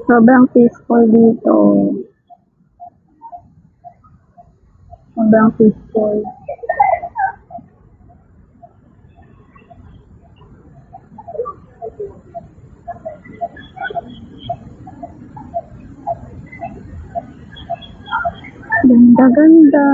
Sobrang peaceful dito. Sobrang peaceful. Ganda-ganda.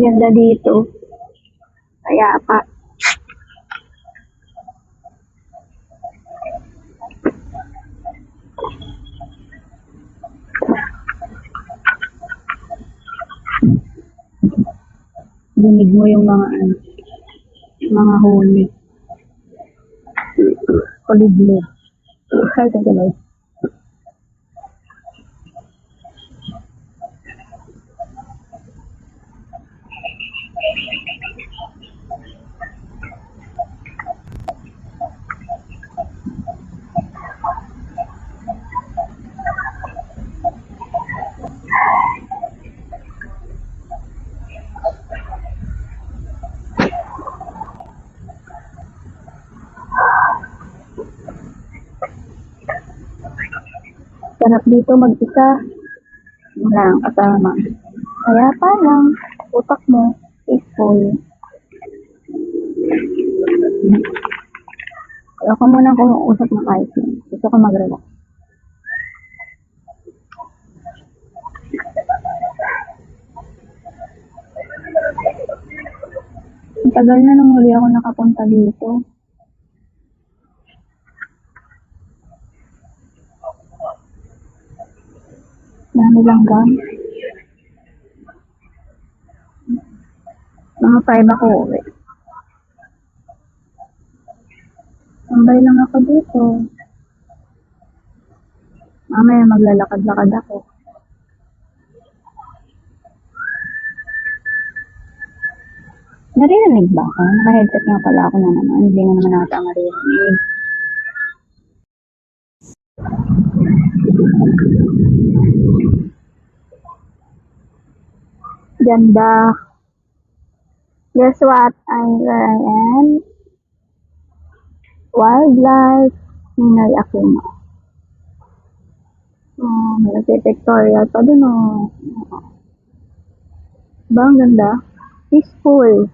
Ganda dito. Kaya pa. Dinig mo yung mga huni. Koliblo. Ay, tagalog. Sarap dito mag-isa. Wala ang kasama. Kaya parang utak mo peaceful. Ayoko muna kung usap na kahit yun. Gusto ko mag-relax. Ang tagal na nung huli ako nakapunta dito. Dami lang gang. Mga 5 ako uwi. Tambay lang ako dito. Mamaya maglalakad-lakad ako. Naririnig ba ako? Naka-headset nga pala ako na naman. Hindi na naman ata maririnig. Ganda. Guess what? I'm wearing wildlife Ninoy Aquino. May pictorial pa dun, oh. Ba, ang ganda? Peaceful.